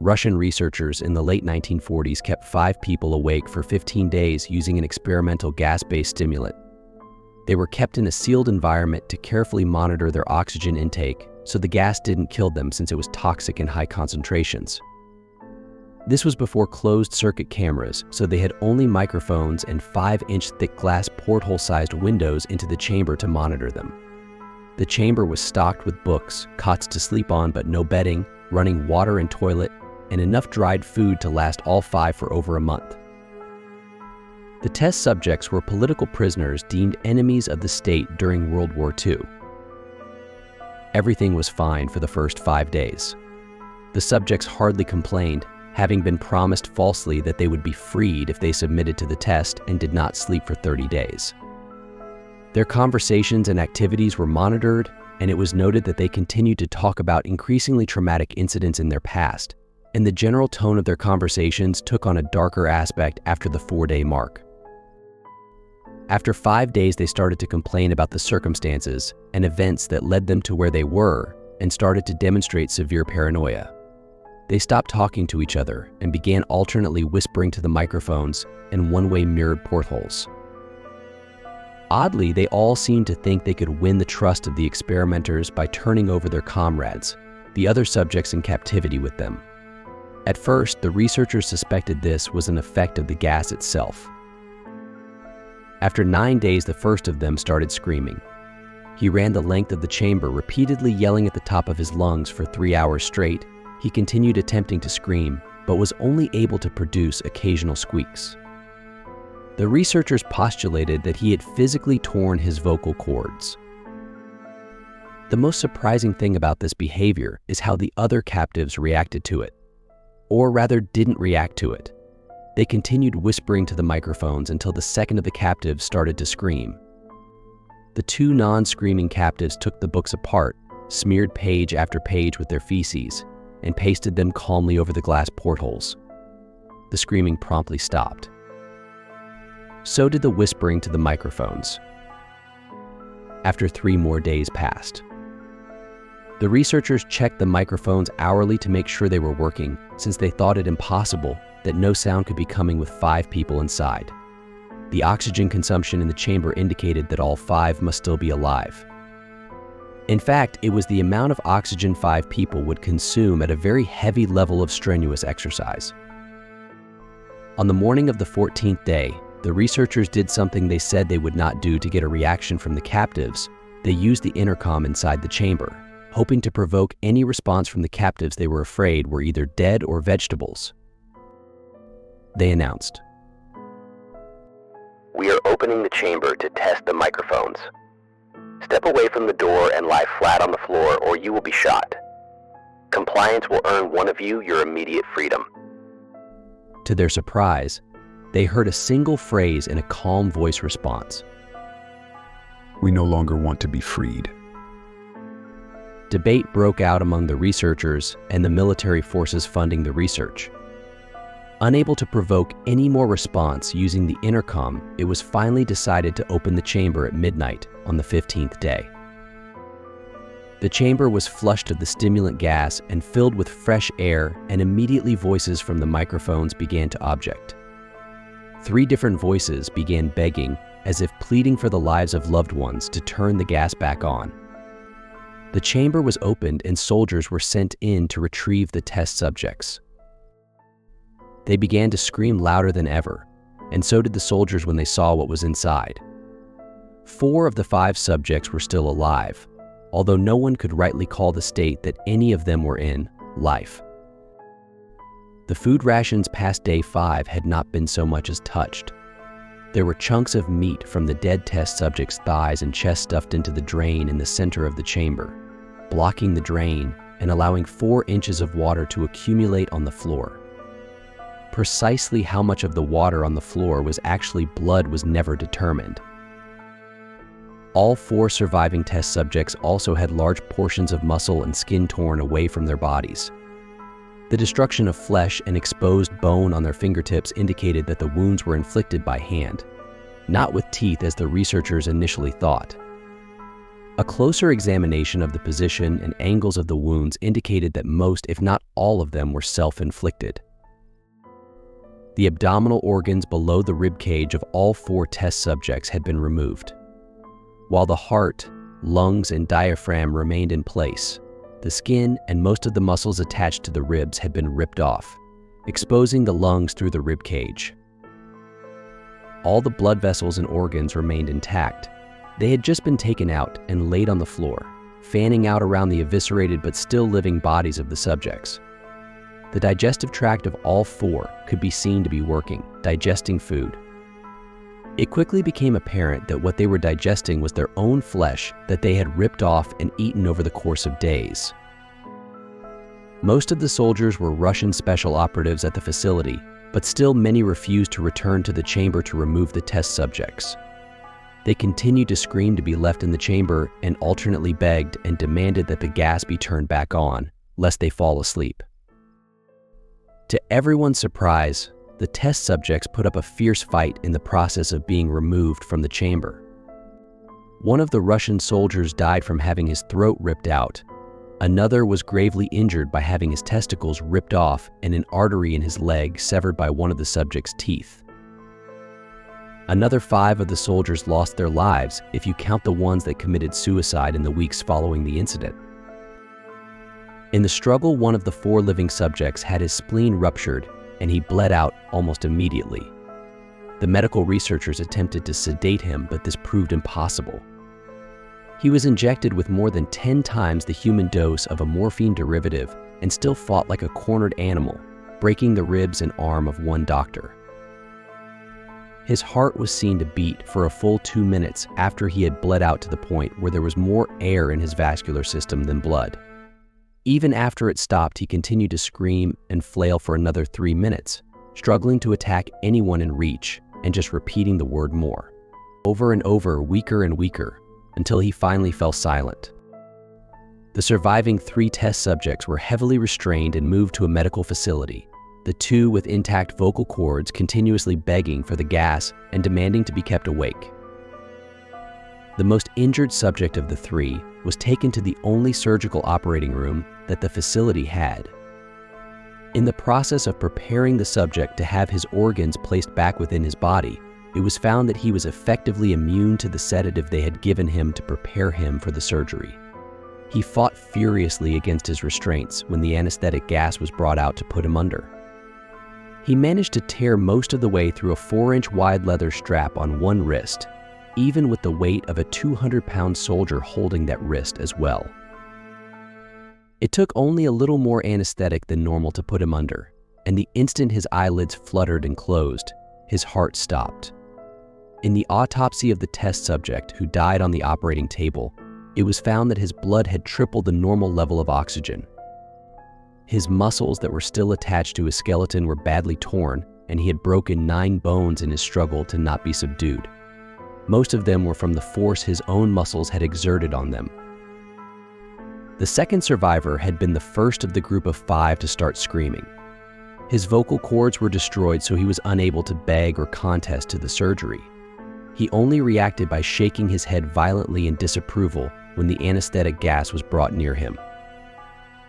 Russian researchers in the late 1940s kept 5 people awake for 15 days using an experimental gas-based stimulant. They were kept in a sealed environment to carefully monitor their oxygen intake, so the gas didn't kill them since it was toxic in high concentrations. This was before closed-circuit cameras, so they had only microphones and 5-inch thick glass porthole-sized windows into the chamber to monitor them. The chamber was stocked with books, cots to sleep on but no bedding, running water and toilet, and enough dried food to last all 5 for over a month. The test subjects were political prisoners deemed enemies of the state during World War II. Everything was fine for the first 5 days. The subjects hardly complained, having been promised falsely that they would be freed if they submitted to the test and did not sleep for 30 days. Their conversations and activities were monitored, and it was noted that they continued to talk about increasingly traumatic incidents in their past, and the general tone of their conversations took on a darker aspect after the 4-day mark. After 5 days, they started to complain about the circumstances and events that led them to where they were and started to demonstrate severe paranoia. They stopped talking to each other and began alternately whispering to the microphones and one-way mirrored portholes. Oddly, they all seemed to think they could win the trust of the experimenters by turning over their comrades, the other subjects in captivity with them. At first, the researchers suspected this was an effect of the gas itself. After 9 days, the first of them started screaming. He ran the length of the chamber, repeatedly yelling at the top of his lungs for 3 hours straight. He continued attempting to scream, but was only able to produce occasional squeaks. The researchers postulated that he had physically torn his vocal cords. The most surprising thing about this behavior is how the other captives reacted to it, or rather didn't react to it. They continued whispering to the microphones until the second of the captives started to scream. The 2 non-screaming captives took the books apart, smeared page after page with their feces, and pasted them calmly over the glass portholes. The screaming promptly stopped. So did the whispering to the microphones. After 3 more days passed. The researchers checked the microphones hourly to make sure they were working, since they thought it impossible that no sound could be coming with 5 people inside. The oxygen consumption in the chamber indicated that all 5 must still be alive. In fact, it was the amount of oxygen 5 people would consume at a very heavy level of strenuous exercise. On the morning of the 14th day, the researchers did something they said they would not do to get a reaction from the captives. They used the intercom inside the chamber, hoping to provoke any response from the captives they were afraid were either dead or vegetables. They announced, "We are opening the chamber to test the microphones. Step away from the door and lie flat on the floor or you will be shot. Compliance will earn one of you your immediate freedom." To their surprise, they heard a single phrase in a calm voice response. "We no longer want to be freed." Debate broke out among the researchers and the military forces funding the research. Unable to provoke any more response using the intercom, it was finally decided to open the chamber at midnight on the 15th day. The chamber was flushed of the stimulant gas and filled with fresh air, and immediately voices from the microphones began to object. 3 different voices began begging, as if pleading for the lives of loved ones, to turn the gas back on. The chamber was opened and soldiers were sent in to retrieve the test subjects. They began to scream louder than ever, and so did the soldiers when they saw what was inside. 4 of the 5 subjects were still alive, although no one could rightly call the state that any of them were in life. The food rations past day 5 had not been so much as touched. There were chunks of meat from the dead test subjects' thighs and chest stuffed into the drain in the center of the chamber, blocking the drain and allowing 4 inches of water to accumulate on the floor. Precisely how much of the water on the floor was actually blood was never determined. All 4 surviving test subjects also had large portions of muscle and skin torn away from their bodies. The destruction of flesh and exposed bone on their fingertips indicated that the wounds were inflicted by hand, not with teeth as the researchers initially thought. A closer examination of the position and angles of the wounds indicated that most, if not all of them, were self-inflicted. The abdominal organs below the rib cage of all 4 test subjects had been removed. While the heart, lungs, and diaphragm remained in place, the skin and most of the muscles attached to the ribs had been ripped off, exposing the lungs through the rib cage. All the blood vessels and organs remained intact. They had just been taken out and laid on the floor, fanning out around the eviscerated but still living bodies of the subjects. The digestive tract of all 4 could be seen to be working, digesting food. It quickly became apparent that what they were digesting was their own flesh that they had ripped off and eaten over the course of days. Most of the soldiers were Russian special operatives at the facility, but still many refused to return to the chamber to remove the test subjects. They continued to scream to be left in the chamber and alternately begged and demanded that the gas be turned back on, lest they fall asleep. To everyone's surprise, the test subjects put up a fierce fight in the process of being removed from the chamber. One of the Russian soldiers died from having his throat ripped out. Another was gravely injured by having his testicles ripped off and an artery in his leg severed by one of the subject's teeth. Another 5 of the soldiers lost their lives if you count the ones that committed suicide in the weeks following the incident. In the struggle, one of the 4 living subjects had his spleen ruptured and he bled out almost immediately. The medical researchers attempted to sedate him, but this proved impossible. He was injected with more than 10 times the human dose of a morphine derivative and still fought like a cornered animal, breaking the ribs and arm of one doctor. His heart was seen to beat for a full 2 minutes after he had bled out to the point where there was more air in his vascular system than blood. Even after it stopped, he continued to scream and flail for another 3 minutes, struggling to attack anyone in reach and just repeating the word more, over and over, weaker and weaker, until he finally fell silent. The surviving 3 test subjects were heavily restrained and moved to a medical facility, the 2 with intact vocal cords continuously begging for the gas and demanding to be kept awake. The most injured subject of the 3 was taken to the only surgical operating room that the facility had. In the process of preparing the subject to have his organs placed back within his body, it was found that he was effectively immune to the sedative they had given him to prepare him for the surgery. He fought furiously against his restraints when the anesthetic gas was brought out to put him under. He managed to tear most of the way through a 4-inch wide leather strap on one wrist, even with the weight of a 200-pound soldier holding that wrist as well. It took only a little more anesthetic than normal to put him under, and the instant his eyelids fluttered and closed, his heart stopped. In the autopsy of the test subject who died on the operating table, it was found that his blood had tripled the normal level of oxygen. His muscles that were still attached to his skeleton were badly torn, and he had broken 9 bones in his struggle to not be subdued. Most of them were from the force his own muscles had exerted on them. The second survivor had been the first of the group of 5 to start screaming. His vocal cords were destroyed, so he was unable to beg or contest to the surgery. He only reacted by shaking his head violently in disapproval when the anesthetic gas was brought near him.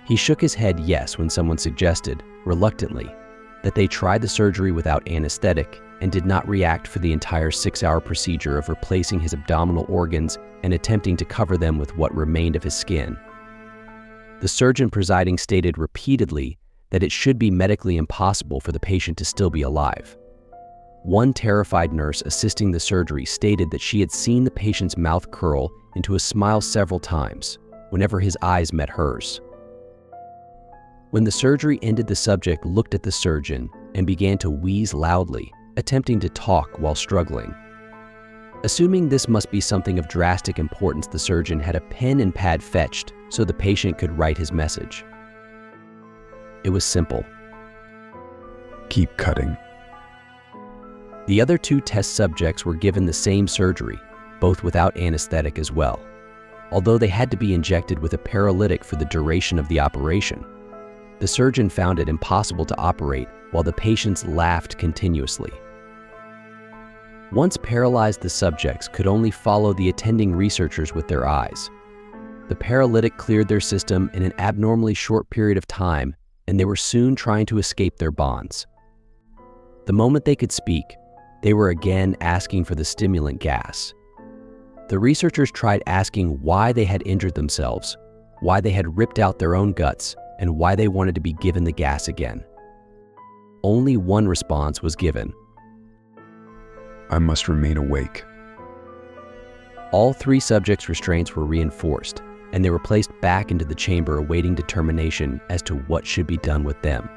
He shook his head yes when someone suggested, reluctantly, that they try the surgery without anesthetic, and did not react for the entire 6-hour procedure of replacing his abdominal organs and attempting to cover them with what remained of his skin. The surgeon presiding stated repeatedly that it should be medically impossible for the patient to still be alive. One terrified nurse assisting the surgery stated that she had seen the patient's mouth curl into a smile several times whenever his eyes met hers. When the surgery ended, the subject looked at the surgeon and began to wheeze loudly, attempting to talk while struggling. Assuming this must be something of drastic importance, the surgeon had a pen and pad fetched so the patient could write his message. It was simple. Keep cutting. The other 2 test subjects were given the same surgery, both without anesthetic as well, although they had to be injected with a paralytic for the duration of the operation. The surgeon found it impossible to operate while the patients laughed continuously. Once paralyzed, the subjects could only follow the attending researchers with their eyes, The paralytic cleared their system in an abnormally short period of time, and they were soon trying to escape their bonds. The moment they could speak, they were again asking for the stimulant gas. The researchers tried asking why they had injured themselves, why they had ripped out their own guts, and why they wanted to be given the gas again. Only one response was given. I must remain awake. All three subjects' restraints were reinforced, and they were placed back into the chamber awaiting determination as to what should be done with them.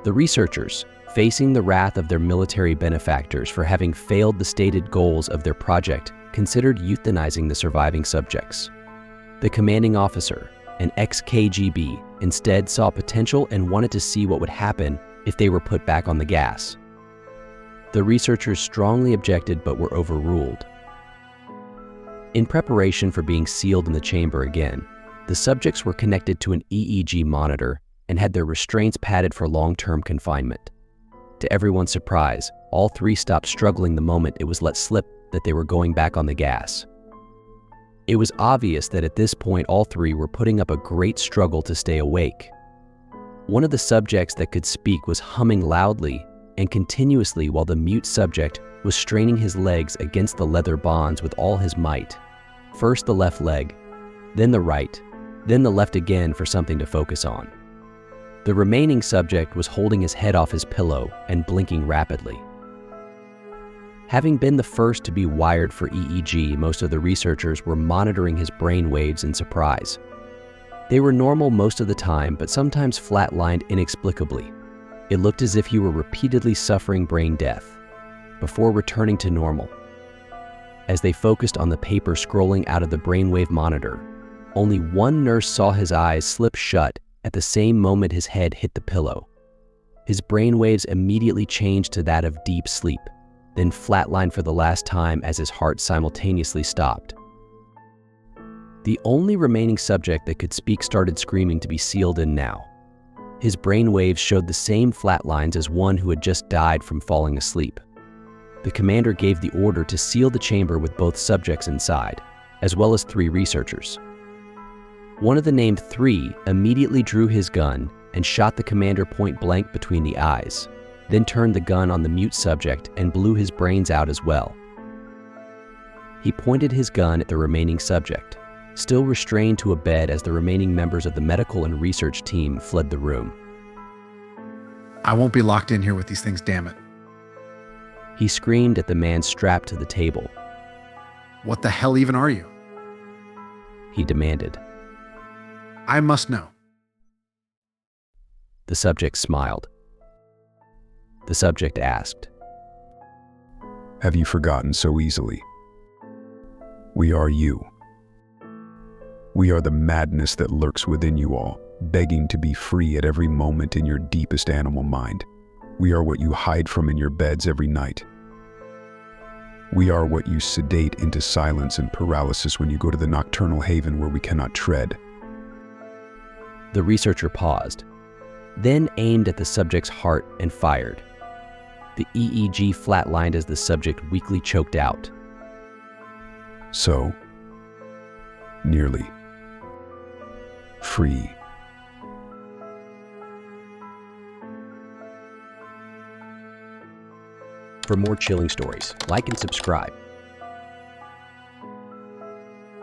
The researchers, facing the wrath of their military benefactors for having failed the stated goals of their project, considered euthanizing the surviving subjects. The commanding officer, an ex-KGB, instead saw potential and wanted to see what would happen if they were put back on the gas. The researchers strongly objected but were overruled. In preparation for being sealed in the chamber again, the subjects were connected to an EEG monitor and had their restraints padded for long-term confinement. To everyone's surprise, all three stopped struggling the moment it was let slip that they were going back on the gas. It was obvious that at this point all three were putting up a great struggle to stay awake. One of the subjects that could speak was humming loudly and continuously while the mute subject was straining his legs against the leather bonds with all his might. First the left leg, then the right, then the left again for something to focus on. The remaining subject was holding his head off his pillow and blinking rapidly. Having been the first to be wired for EEG, most of the researchers were monitoring his brain waves in surprise. They were normal most of the time, but sometimes flatlined inexplicably. It looked as if he were repeatedly suffering brain death, before returning to normal. As they focused on the paper scrolling out of the brainwave monitor, only one nurse saw his eyes slip shut at the same moment his head hit the pillow. His brainwaves immediately changed to that of deep sleep, then flatlined for the last time as his heart simultaneously stopped. The only remaining subject that could speak started screaming to be sealed in now. His brainwaves showed the same flatlines as one who had just died from falling asleep. The commander gave the order to seal the chamber with both subjects inside, as well as 3 researchers. One of the named 3 immediately drew his gun and shot the commander point blank between the eyes, then turned the gun on the mute subject and blew his brains out as well. He pointed his gun at the remaining subject, still restrained to a bed as the remaining members of the medical and research team fled the room. I won't be locked in here with these things, damn it. He screamed at the man strapped to the table. What the hell even are you? He demanded. I must know. The subject smiled. The subject asked, Have you forgotten so easily? We are you. We are the madness that lurks within you all, begging to be free at every moment in your deepest animal mind. We are what you hide from in your beds every night. We are what you sedate into silence and paralysis when you go to the nocturnal haven where we cannot tread. The researcher paused, then aimed at the subject's heart and fired. The EEG flatlined as the subject weakly choked out. So, nearly free. For more chilling stories, like and subscribe.